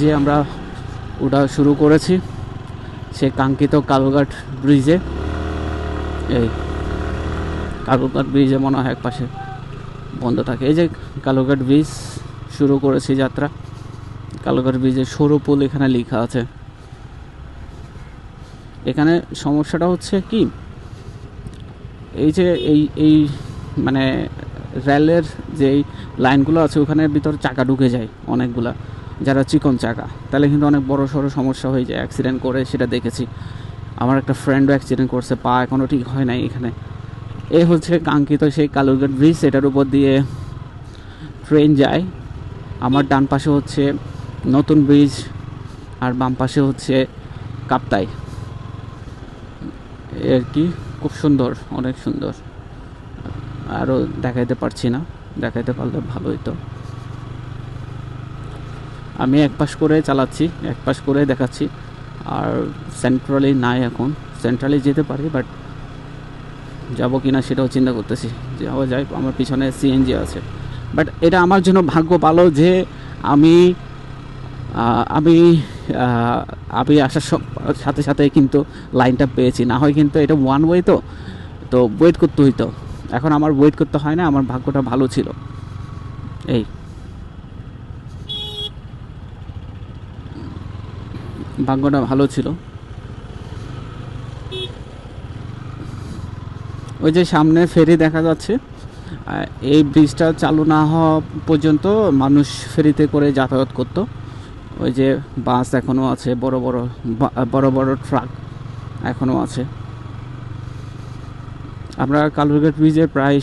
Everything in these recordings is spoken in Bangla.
যে আমরা ওটা শুরু করেছি সে কাঙ্ক্ষিত কালুরঘাট ব্রিজে। এই কালুরঘাট ব্রিজে মনে হয় এক পাশে বন্ধ থাকে। এই যে কালুরঘাট ব্রিজ শুরু করেছি যাত্রা। কালুরঘাট ব্রিজের সরু পুল এখানে লেখা আছে। এখানে সমস্যাটা হচ্ছে কি, এই যে এই মানে রেলের যেই লাইনগুলো আছে ওখানের ভিতর চাকা ঢুকে যায় অনেকগুলা, যারা চিকন চাকা, তাহলে কিন্তু অনেক বড় সড়ো সমস্যা হয়ে যায়। অ্যাক্সিডেন্ট করে সেটা দেখেছি। আমার একটা ফ্রেন্ডও অ্যাক্সিডেন্ট করছে, পা এখনও ঠিক হয় নাই এখানে। এই হচ্ছে কাঙ্ক্ষিত সেই কালুরঘাট ব্রিজ। এটার উপর দিয়ে ট্রেন যায়। আমার ডান পাশে হচ্ছে নতুন ব্রিজ আর বাম পাশে হচ্ছে কাপ্তাই। এর কি খুব সুন্দর, অনেক সুন্দর। আরও দেখাইতে পারছি না, দেখাইতে পারলে ভালো হতো। আমি এক পাশ করে চালাচ্ছি, এক পাশ করে দেখাচ্ছি। আর সেন্ট্রালি নাই, এখন সেন্ট্রালি যেতে পারি, বাট যাবো কি না সেটাও চিন্তা করতেছি। যাওয়া যায়, আমার পিছনে সিএনজি আছে। বাট এটা আমার জন্য ভাগ্য ভালো যে আমি আমি আমি আসার সাথে সাথে কিন্তু লাইনটা পেয়েছি। না হয় কিন্তু এটা ওয়ান ওয়ে, তো ওয়েট করতে হইতো। এখন আমার ওয়েট করতে হয় না, আমার ভাগ্যটা ভালো ছিল। এই ভাগ্যটা ভালো ছিল। ওই যে সামনে ফেরি দেখা যাচ্ছে, এই ব্রিজটা চালু না হওয়া পর্যন্ত মানুষ ফেরিতে করে যাতায়াত করত। ওই যে বাস এখনও আছে, বড় বড় ট্রাক এখনও আছে। আমরা কালুরঘাট ব্রিজের প্রায়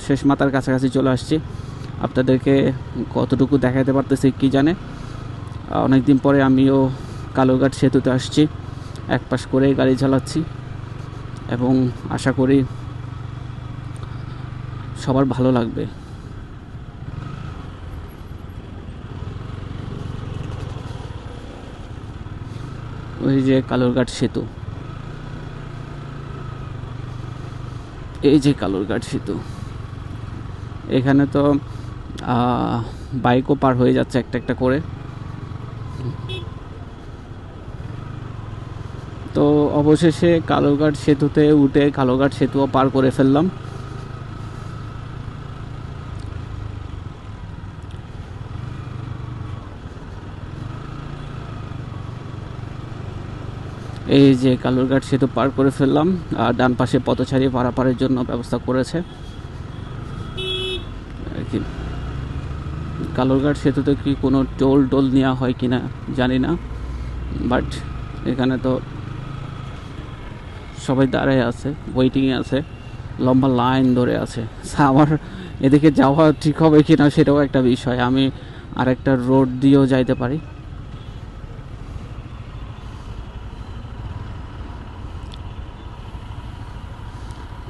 শেষ মাথার কাছাকাছি চলে আসছি। আপনাদেরকে কতটুকু দেখাতে পারতেছি কি জানে। অনেক দিন পরে আমিও কালুরঘাট সেতুতে আসছি, এক পাশ করে গাড়ি চালাচ্ছি এবং আশা করি সবার ভালো লাগবে। ওই যে কালুরঘাট সেতু, এই যে কালুরঘাট সেতু, এখানে তো বাইকও পার হয়ে যাচ্ছে একটা একটা করে। তো অবশেষে কালুরঘাট সেতুতে উঠে কালুরঘাট সেতুও পার করে ফেললাম। এই যে কালুরঘাট সেতু পার করে ফেললাম। আর ডান পাশে পথচারী পারাপারের জন্য ব্যবস্থা করেছে। কালুরঘাট সেতুতে কি কোনো টোল নেওয়া হয় কিনা জানি না, বাট এখানে তো সবাই দাঁড়ায় আছে, ওয়েটিংয়ে আছে, লম্বা লাইন ধরে আছে। আমার এদিকে যাওয়া ঠিক হবে কিনা সেটাও একটা বিষয়। আমি আরেকটা রোড দিয়েও যাইতে পারি।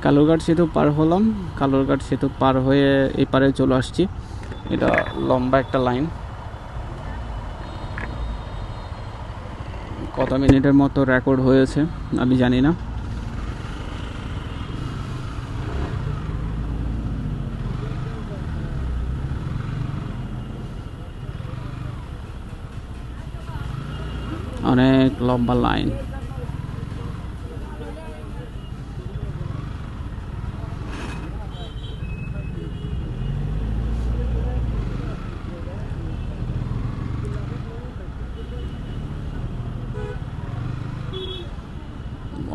কালুরঘাট সেতু পার হলাম। কালুরঘাট সেতু পার হয়ে এপারে চলে আসছি। এটা লম্বা একটা লাইন, কত মিনিটের মতো রেকর্ড হয়েছে আমি জানি না। অনেক লম্বা লাইন।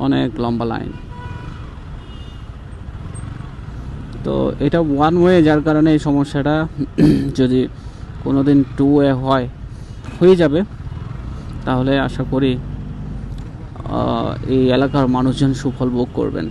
অনেক লম্বা লাইন। তো এটা ওয়ান ওয়ে, যার কারণে এই সমস্যাটা যদি কোনো দিন টু ওয়ে হয়ে যাবে, তাহলে আশা করি এই এলাকার মানুষজন সুফল ভোগ করবেন।